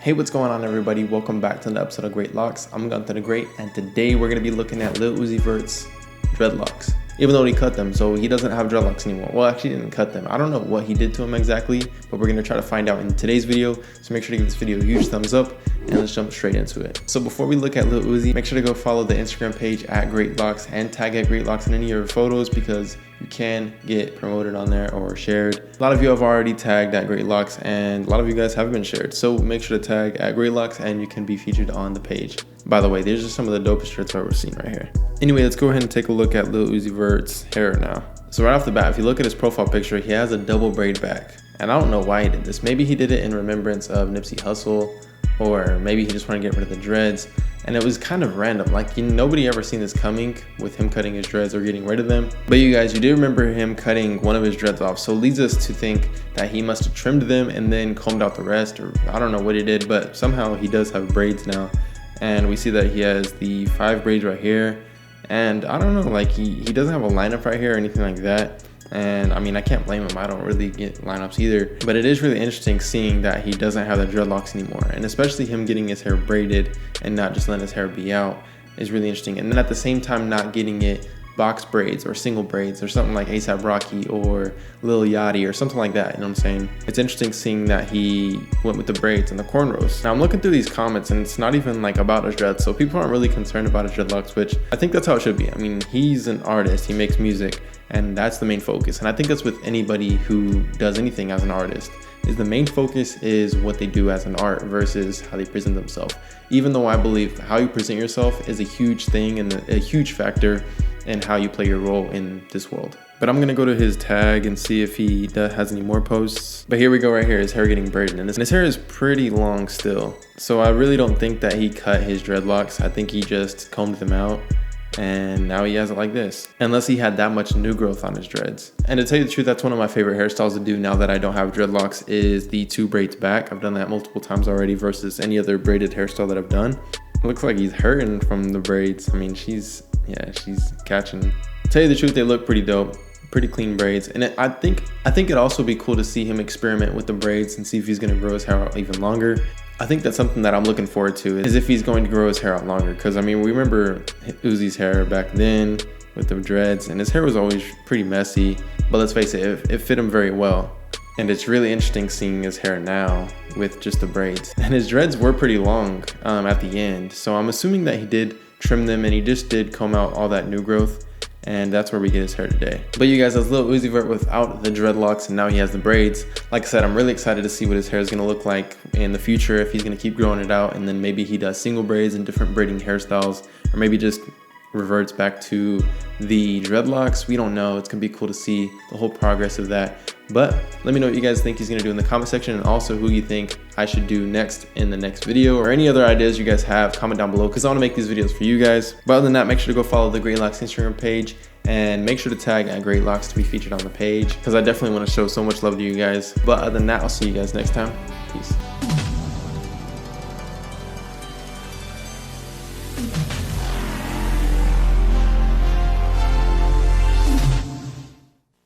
Hey, what's going on, everybody? Welcome back to another episode of Great Locks. I'm Gunther the Great, and today we're going to be looking at Lil Uzi Verts dreadlocks. Even though he cut them, so he doesn't have dreadlocks anymore. Well, actually, he didn't cut them. I don't know what he did to them exactly, but we're going to try to find out in today's video. So make sure to give this video a huge thumbs up, and let's jump straight into it. So before we look at Lil Uzi, make sure to go follow the Instagram page at Great Locks and tag at Great Locks in any of your photos, because you can get promoted on there or shared. A lot of you have already tagged at Great Locks, and a lot of you guys haven't been shared. So make sure to tag at Great Locks and you can be featured on the page. By the way, these are some of the dopest shirts I've ever seen right here. Anyway, let's go ahead and take a look at Lil Uzi Vert's hair now. So right off the bat, if you look at his profile picture, he has a double braid back. And I don't know why he did this. Maybe he did it in remembrance of Nipsey Hussle, or maybe he just wanted to get rid of the dreads. And it was kind of random. Like, nobody ever seen this coming with him cutting his dreads or getting rid of them. But you guys, you do remember him cutting one of his dreads off. So it leads us to think that he must have trimmed them and then combed out the rest, or I don't know what he did, but somehow he does have braids now. And we see that he has the 5 braids right here. And I don't know, like he doesn't have a lineup right here or anything like that. And I mean, I can't blame him. I don't really get lineups either. But it is really interesting seeing that he doesn't have the dreadlocks anymore. And especially him getting his hair braided and not just letting his hair be out is really interesting. And then at the same time, not getting it box braids or single braids or something like A$AP Rocky or Lil Yachty or something like that, you know what I'm saying? It's interesting seeing that he went with the braids and the cornrows. Now I'm looking through these comments and it's not even like about his dreads, so people aren't really concerned about his dreadlocks, which I think that's how it should be. I mean, he's an artist, he makes music, and that's the main focus. And I think that's with anybody who does anything as an artist, is the main focus is what they do as an art versus how they present themselves. Even though I believe how you present yourself is a huge thing and a huge factor in how you play your role in this world. But I'm gonna go to his tag and see if he has any more posts. But here we go right here, his hair getting braided. And his hair is pretty long still. So I really don't think that he cut his dreadlocks. I think he just combed them out, and now he has it like this, unless he had that much new growth on his dreads. And to tell you the truth, that's one of my favorite hairstyles to do now that I don't have dreadlocks, is the 2 braids back. I've done that multiple times already versus any other braided hairstyle that I've done. It looks like he's hurting from the braids. I mean, she's catching. To tell you the truth, they look pretty dope, pretty clean braids. And I think it'd also be cool to see him experiment with the braids and see if he's gonna grow his hair out even longer. I think that's something that I'm looking forward to, is if he's going to grow his hair out longer. Because I mean, we remember Uzi's hair back then with the dreads, and his hair was always pretty messy. But let's face it, it fit him very well. And it's really interesting seeing his hair now with just the braids. And his dreads were pretty long at the end. So I'm assuming that he did trim them and he just did comb out all that new growth. And that's where we get his hair today. But you guys, that's Lil Uzi Vert without the dreadlocks, and now he has the braids. Like I said, I'm really excited to see what his hair is gonna look like in the future, if he's gonna keep growing it out, and then maybe he does single braids and different braiding hairstyles, or maybe just reverts back to the dreadlocks. We don't know. It's gonna be cool to see the whole progress of that. But let me know what you guys think he's gonna do in the comment section, and also who you think I should do next in the next video, or any other ideas you guys have. Comment down below, because I want to make these videos for you guys. But other than that, make sure to go follow the Great Locks Instagram page, and make sure to tag at Great Locks to be featured on the page, because I definitely want to show so much love to you guys. But other than that, I'll see you guys next time. Peace.